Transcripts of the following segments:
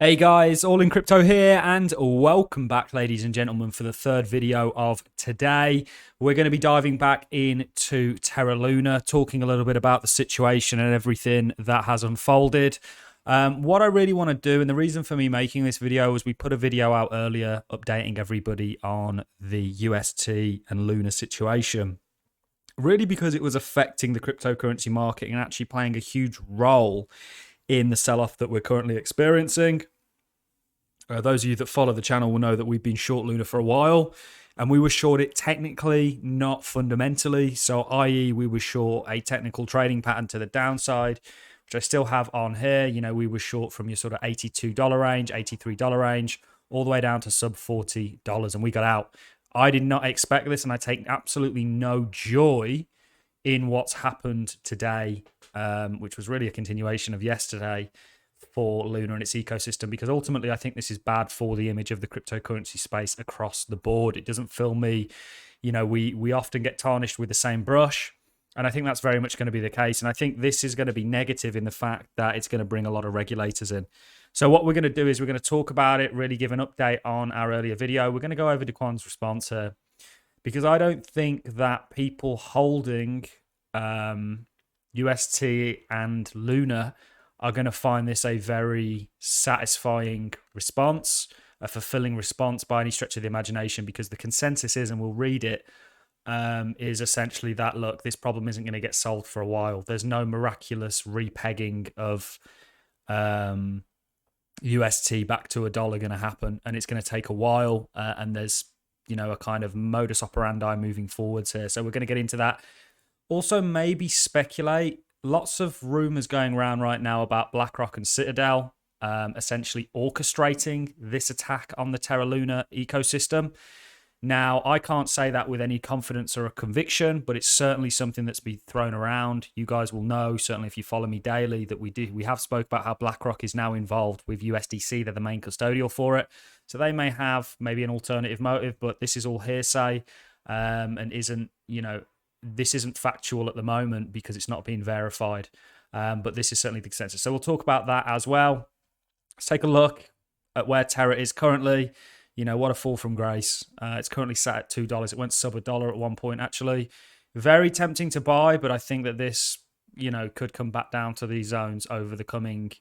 Hey guys, All in Crypto here, and welcome back, ladies and gentlemen, for the third video of today. We're going to be diving back into Terra Luna, talking a little bit about the situation and everything that has unfolded. What I really want to do, and the reason for me making this video, was we put a video out earlier updating everybody on the UST and Luna situation. Really because it was affecting the cryptocurrency market and actually playing a huge role in the sell-off that we're currently experiencing. Those of you that follow the channel will know that we've been short Luna for a while, and we were short it technically, not fundamentally. So, i.e., we were short a technical trading pattern to the downside, which I still have on here. You know, we were short from your sort of $82 range, $83 range, all the way down to sub $40, and we got out. I did not expect this, and I take absolutely no joy in what's happened today, which was really a continuation of yesterday for Luna and its ecosystem, because ultimately I think this is bad for the image of the cryptocurrency space across the board. It doesn't fill me, you know, we often get tarnished with the same brush, and I think that's very much going to be the case. And I think this is going to be negative in the fact that it's going to bring a lot of regulators in. So what we're going to do is we're going to talk about it, really give an update on our earlier video. We're going to go over Daquan's response here, because I don't think that people holding UST and Luna are going to find this a very satisfying response, a fulfilling response by any stretch of the imagination, because the consensus is, and we'll read it, is essentially that, look, this problem isn't going to get solved for a while. There's no miraculous repegging of UST back to $1 going to happen, and it's going to take a while, and there's, you know, a kind of modus operandi moving forwards here. So we're going to get into that. Also, maybe speculate. Lots of rumors going around right now about BlackRock and Citadel essentially orchestrating this attack on the Terra Luna ecosystem. Now, I can't say that with any confidence or a conviction, but it's certainly something that's been thrown around. You guys will know, certainly if you follow me daily, that we have spoke about how BlackRock is now involved with USDC. They're the main custodial for it. So they may have maybe an alternative motive, but this is all hearsay and isn't, you know, this isn't factual at the moment because it's not being verified, but this is certainly the consensus. So we'll talk about that as well. Let's take a look at where Terra is currently. You know, what a fall from grace. It's currently sat at $2. It went sub $1 at one point, actually. Very tempting to buy, but I think that this, you know, could come back down to these zones over the coming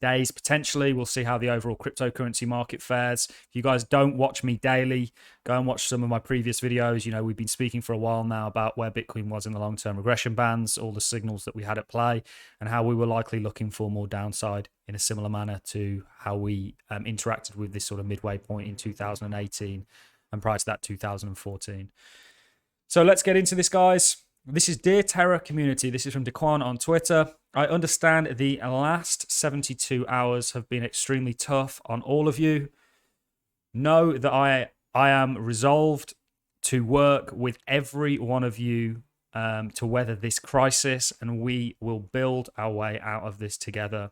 days, potentially. We'll see how the overall cryptocurrency market fares. If you guys don't watch me daily, go and watch some of my previous videos. You know, we've been speaking for a while now about where Bitcoin was in the long-term regression bands, all the signals that we had at play, and how we were likely looking for more downside in a similar manner to how we interacted with this sort of midway point in 2018 and prior to that 2014. So let's get into this, guys. This is Dear Terra Community. This is from Daquan on Twitter. I understand the last 72 hours have been extremely tough on all of you. Know that I am resolved to work with every one of you to weather this crisis, and we will build our way out of this together.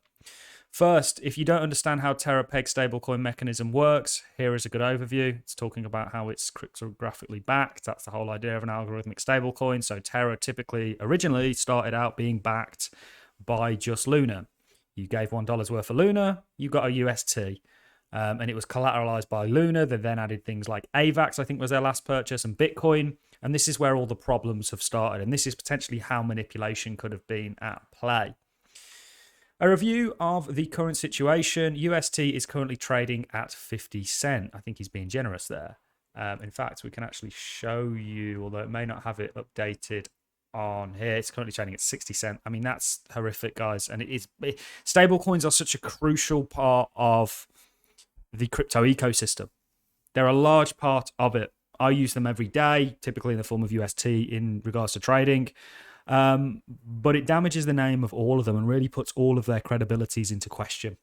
First, if you don't understand how Terrapeg stablecoin mechanism works, here is a good overview. It's talking about how it's cryptographically backed. That's the whole idea of an algorithmic stablecoin. So Terra typically originally started out being backed by just Luna. You gave $1 worth of Luna, you got a UST. And it was collateralized by Luna. They then added things like AVAX, I think was their last purchase, and Bitcoin. And this is where all the problems have started. And this is potentially how manipulation could have been at play. A review of the current situation. UST is currently trading at 50 cents. I think he's being generous there. In fact, we can actually show you, although it may not have it updated on here. It's currently trading at 60 cents. I mean, that's horrific, guys. And stable coins are such a crucial part of the crypto ecosystem. They're a large part of it. I use them every day, typically in the form of UST in regards to trading. But it damages the name of all of them and really puts all of their credibilities into question.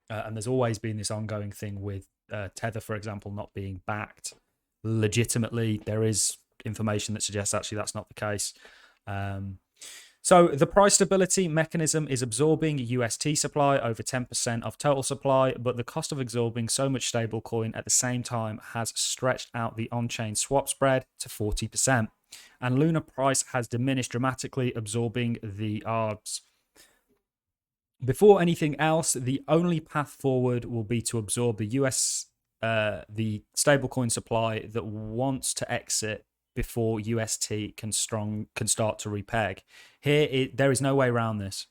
And there's always been this ongoing thing with Tether, for example, not being backed legitimately. There is information that suggests actually that's not the case. So the price stability mechanism is absorbing UST supply over 10% of total supply, but the cost of absorbing so much stablecoin at the same time has stretched out the on-chain swap spread to 40%. And Luna price has diminished dramatically, absorbing the ARBs. Before anything else, the only path forward will be to absorb the the stablecoin supply that wants to exit before UST can start to repeg. Here, there is no way around this.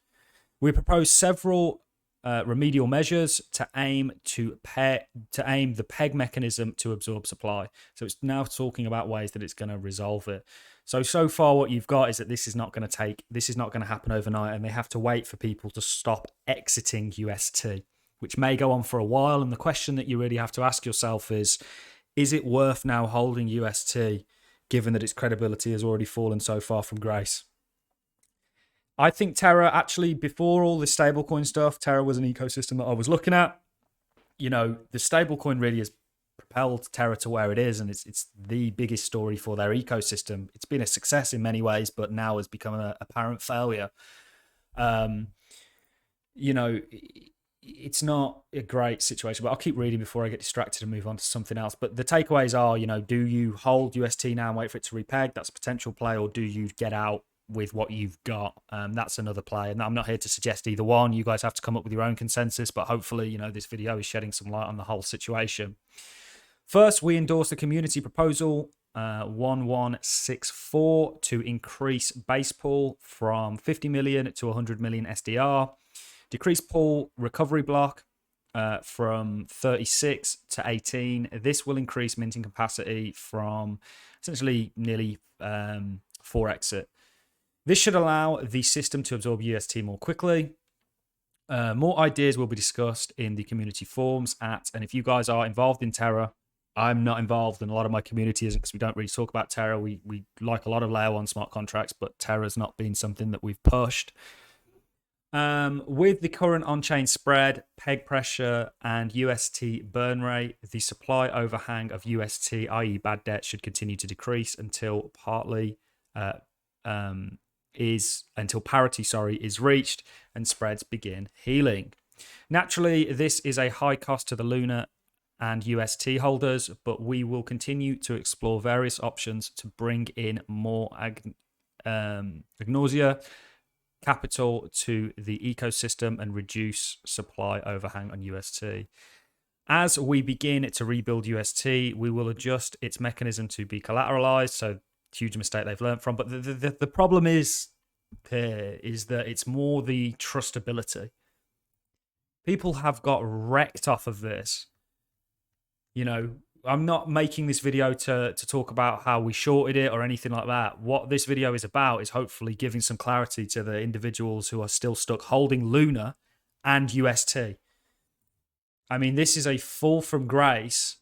We propose several remedial measures to aim the peg mechanism to absorb supply. So it's now talking about ways that it's going to resolve it. So far what you've got is that this is not going to happen overnight, and they have to wait for people to stop exiting UST, which may go on for a while. And the question that you really have to ask yourself is it worth now holding UST given that its credibility has already fallen so far from grace? I think Terra, actually, before all this stablecoin stuff, Terra was an ecosystem that I was looking at. You know, the stablecoin really has propelled Terra to where it is, and it's the biggest story for their ecosystem. It's been a success in many ways, but now has become an apparent failure. You know, it's not a great situation, but I'll keep reading before I get distracted and move on to something else. But the takeaways are, you know, do you hold UST now and wait for it to repeg? That's a potential play. Or do you get out with what you've got? That's another play. And I'm not here to suggest either one. You guys have to come up with your own consensus, but hopefully, you know, this video is shedding some light on the whole situation. First, we endorse the community proposal 1164 to increase base pool from 50 million to 100 million SDR. Decrease pool recovery block from 36 to 18. This will increase minting capacity from essentially nearly 4x it. This should allow the system to absorb UST more quickly. More ideas will be discussed in the community forums and if you guys are involved in Terra, I'm not involved, and a lot of my community isn't because we don't really talk about Terra. We like a lot of layer 1 smart contracts, but Terra's not been something that we've pushed. With the current on-chain spread, peg pressure, and UST burn rate, the supply overhang of UST, i.e. bad debt, should continue to decrease until parity is reached and spreads begin healing. Naturally, this is a high cost to the Luna and UST holders, but we will continue to explore various options to bring in more agnosia capital to the ecosystem and reduce supply overhang on UST. As we begin to rebuild UST, we will adjust its mechanism to be collateralized. So, huge mistake they've learned from. But the problem is that it's more the trustability. People have got wrecked off of this. You know, I'm not making this video to talk about how we shorted it or anything like that. What this video is about is hopefully giving some clarity to the individuals who are still stuck holding Luna and UST. I mean, this is a fall from grace.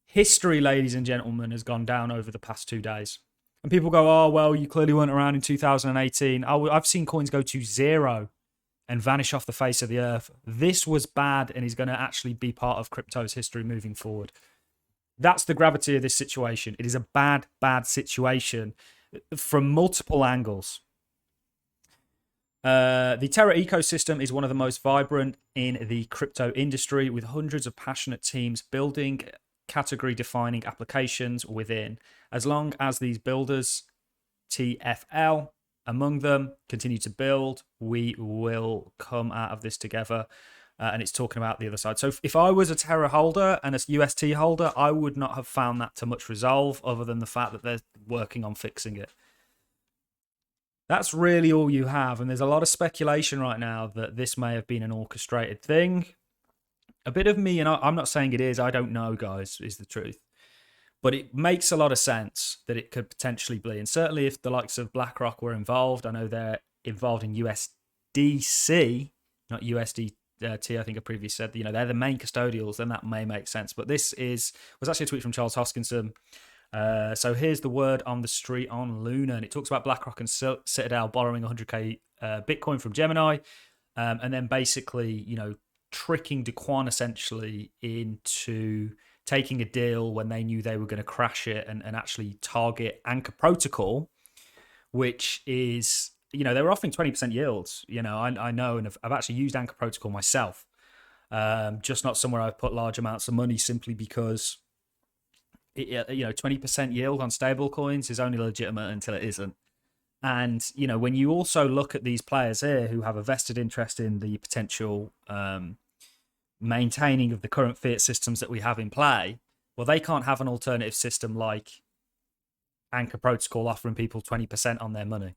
History, ladies and gentlemen, has gone down over the past 2 days. And people go, oh, well, you clearly weren't around in 2018. I've seen coins go to 0 and vanish off the face of the earth. This was bad and is going to actually be part of crypto's history moving forward. That's the gravity of this situation. It is a bad, bad situation from multiple angles. The Terra ecosystem is one of the most vibrant in the crypto industry, with hundreds of passionate teams building category-defining applications within. As long as these builders, TFL, among them, continue to build, we will come out of this together. And it's talking about the other side. So if I was a Terra holder and a UST holder, I would not have found that to much resolve other than the fact that they're working on fixing it. That's really all you have. And there's a lot of speculation right now that this may have been an orchestrated thing. A bit of me, and I'm not saying it is, I don't know, guys, is the truth. But it makes a lot of sense that it could potentially be. And certainly if the likes of BlackRock were involved, I know they're involved in USDC, not USDT, I think I previously said, you know, they're the main custodials, then that may make sense. But this was actually a tweet from Charles Hoskinson. So here's the word on the street on Luna. And it talks about BlackRock and Citadel borrowing 100k Bitcoin from Gemini. And then basically, you know, tricking Daquan essentially into taking a deal when they knew they were going to crash it and actually target Anchor Protocol, which is, you know, they were offering 20% yields. You know, I know, and I've actually used Anchor Protocol myself. Just not somewhere I've put large amounts of money simply because, you know, 20% yield on stable coins is only legitimate until it isn't. And, you know, when you also look at these players here who have a vested interest in the potential maintaining of the current fiat systems that we have in play, well, they can't have an alternative system like Anchor Protocol offering people 20% on their money.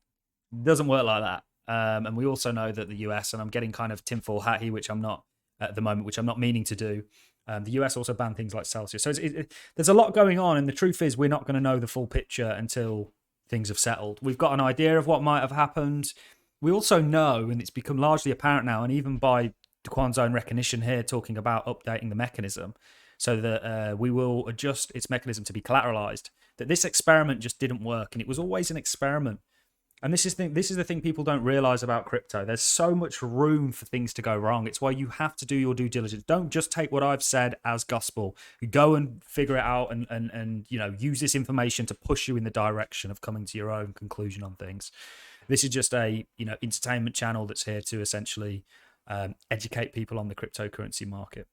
It doesn't work like that. And we also know that the US, and I'm getting kind of tinfoil hat here, which I'm not at the moment, which I'm not meaning to do. The US also banned things like Celsius. So there's a lot going on. And the truth is, we're not going to know the full picture until things have settled. We've got an idea of what might have happened. We also know, and it's become largely apparent now, and even by the Quan's own recognition here, talking about updating the mechanism so that we will adjust its mechanism to be collateralized, that this experiment just didn't work. And it was always an experiment. And this is the thing people don't realize about crypto. There's so much room for things to go wrong. It's why you have to do your due diligence. Don't just take what I've said as gospel. You go and figure it out and you know, use this information to push you in the direction of coming to your own conclusion on things. This is just a, you know, entertainment channel that's here to essentially educate people on the cryptocurrency market.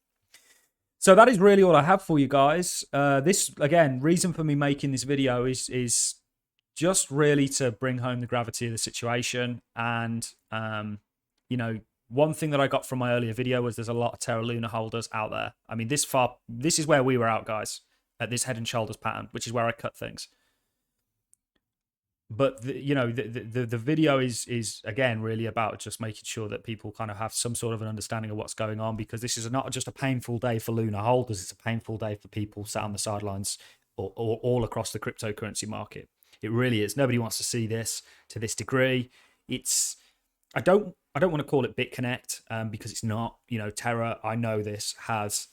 So that is really all I have for you guys. This, again, reason for me making this video is just really to bring home the gravity of the situation. And, you know, one thing that I got from my earlier video was there's a lot of Terra Luna holders out there. I mean, this is where we were out, guys, at this head and shoulders pattern, which is where I cut things. But, you know, the video is, again, really about just making sure that people kind of have some sort of an understanding of what's going on, because this is not just a painful day for Luna holders. It's a painful day for people sat on the sidelines or all across the cryptocurrency market. It really is. Nobody wants to see this to this degree. It's, I don't want to call it BitConnect because it's not. You know, Terra, I know this,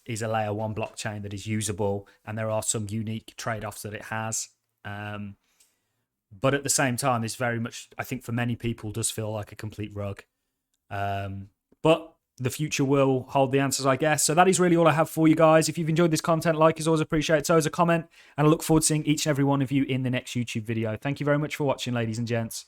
is a layer 1 blockchain that is usable, and there are some unique trade-offs that it has. But at the same time, it's very much, I think for many people, does feel like a complete rug. But the future will hold the answers, I guess. So that is really all I have for you guys. If you've enjoyed this content, like is always appreciated. So is a comment. And I look forward to seeing each and every one of you in the next YouTube video. Thank you very much for watching, ladies and gents.